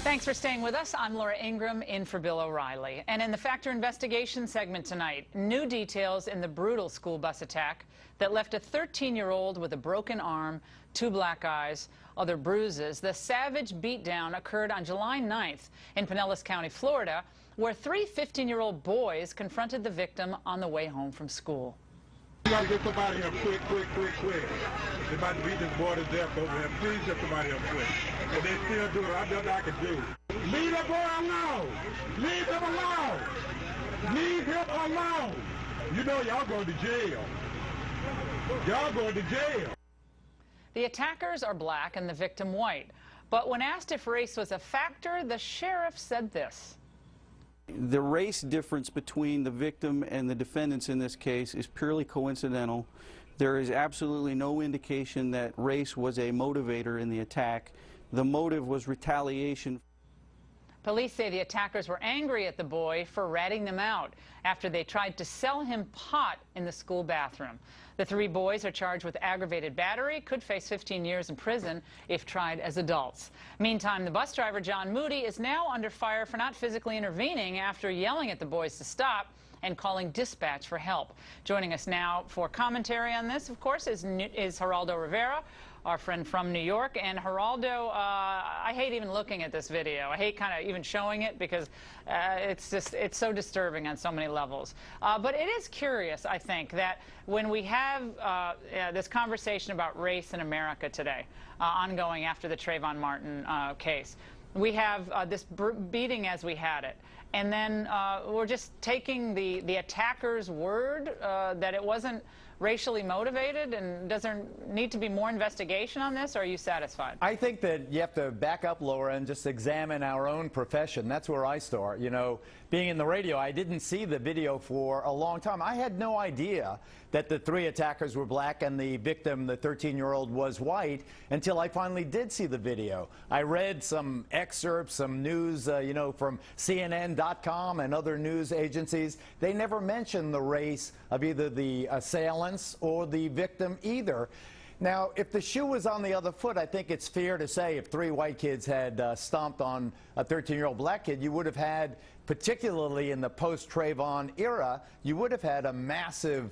Thanks for staying with us. I'm Laura Ingraham in for Bill O'Reilly. And in the Factor Investigation segment tonight, new details in the brutal school bus attack that left a 13-year-old with a broken arm, 2 black eyes, other bruises. The savage beatdown occurred on July 9th in Pinellas County, Florida, where 3 15-year-old boys confronted the victim on the way home from school. You gotta get somebody up quick. They're about to beat this boy to death over here. Please get somebody up quick. And they still do it. I know I can do. Leave that boy alone. Leave him alone. Leave him alone. You know y'all going to jail. Y'all going to jail. The attackers are black and the victim white. But when asked if race was a factor, the sheriff said this. The race difference between the victim and the defendants in this case is purely coincidental. There is absolutely no indication that race was a motivator in the attack. The motive was retaliation. Police say the attackers were angry at the boy for ratting them out after they tried to sell him pot in the school bathroom. The 3 boys are charged with aggravated battery, could face 15 years in prison if tried as adults. Meantime, the bus driver, John Moody, is now under fire for not physically intervening after yelling at the boys to stop and calling dispatch for help. Joining us now for commentary on this, of course, is Geraldo Rivera, our friend from New York. And Geraldo, I hate even looking at this video. I hate kind of even showing it because it's so disturbing on so many levels. But it is curious, I think, that when we have this conversation about race in America today, ongoing after the Trayvon Martin case, we have this beating as we had it. And then we're just taking the attacker's word that it wasn't racially motivated, and does there need to be more investigation on this, or are you satisfied? I think that you have to back up, Laura, and just examine our own profession. That's where I start. You know, being in the radio, I didn't see the video for a long time. I had no idea that the 3 attackers were black and the victim, the 13-year-old, was white until I finally did see the video. I read some excerpts, some news, you know, from CNN.com and other news agencies. They never mentioned the race of either the assailants or the victim either. Now, if the shoe was on the other foot, I think it's fair to say if 3 white kids had stomped on a 13-year-old black kid, you would have had, particularly in the post-Trayvon era, you would have had a massive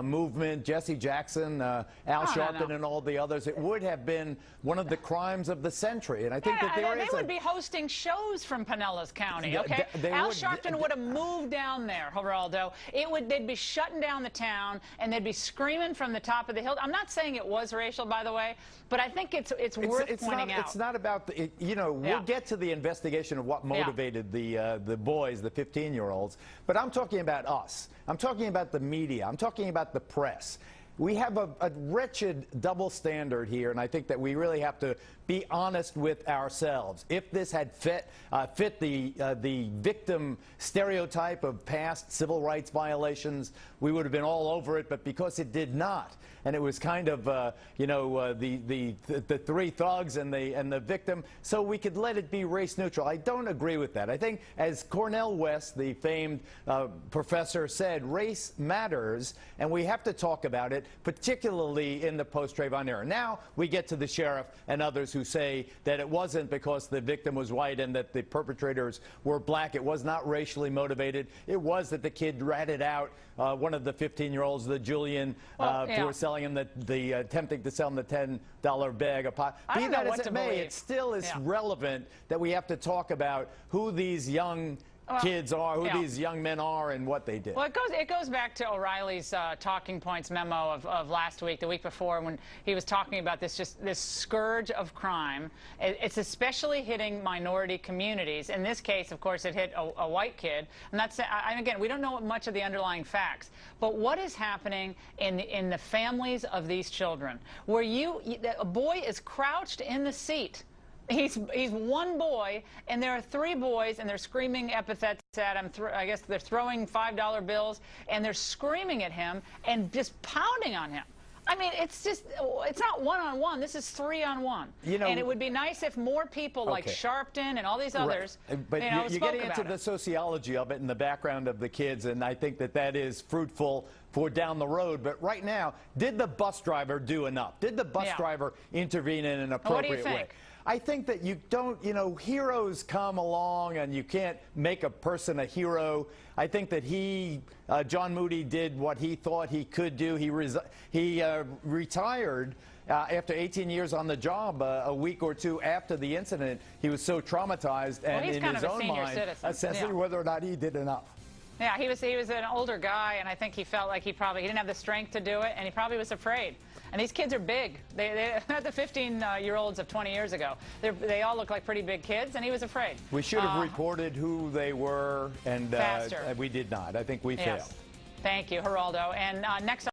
movement, Jesse Jackson, Al Sharpton, and all the others. It would have been one of the crimes of the century. And I think that they would be hosting shows from Pinellas County, okay? Al Sharpton would have moved down there, Geraldo. They'd be shutting down the town, and they'd be screaming from the top of the hill. I'm not saying it was racial, by the way, but I think it's worth pointing out. It's not about, you know, we'll get to the investigation of what motivated the boys, the 15-year-olds, but I'm talking about us. I'm talking about the media. I'm talking about the press. We have a wretched double standard here, and I think that we really have to be honest with ourselves. If this had fit the victim stereotype of past civil rights violations, we would have been all over it, but because it did not, and it was kind of, you know, the 3 thugs and the victim, so we could let it be race neutral. I don't agree with that. I think, as Cornel West, the famed professor, said, race matters, and we have to talk about it, particularly in the post-Trayvon era. Now we get to the sheriff and others who say that it wasn't because the victim was white and that the perpetrators were black. It was not racially motivated. It was that the kid ratted out one of the 15-year-olds, the Julian, for selling him attempting to sell him the $10 bag of pot. Be that as it may, it still is relevant that we have to talk about who these young kids are, who these young men are, and what they did. Well, it goes back to O'Reilly's talking points memo of last week, the week before, when he was talking about this scourge of crime. It's especially hitting minority communities. In this case, of course, it hit a white kid. And that's, and again, we don't know much of the underlying facts. But what is happening in the families of these children, where a boy is crouched in the seat. He's one boy, and there are 3 boys, and they're screaming epithets at him. I guess they're throwing $5 bills, and they're screaming at him and just pounding on him. I mean, it's not one-on-one. This is 3-on-1. You know, and it would be nice if more people like Sharpton and all these others, but you're getting into the sociology of it and the background of the kids, and I think that is fruitful for down the road. But right now, did the bus driver do enough? Did the bus driver intervene in an appropriate way? I think that you don't, heroes come along and you can't make a person a hero. I think that John Moody did what he thought he could do. He retired after 18 years on the job a week or two after the incident. He was so traumatized and in his own mind assessing whether or not he did enough. Yeah, he was an older guy, and I think he felt like he didn't have the strength to do it, and he probably was afraid. And these kids are big. They're not the 15-year-olds of 20 years ago. They all look like pretty big kids, and he was afraid. We should have reported who they were, and we did not. I think we failed. Thank you, Geraldo. And next.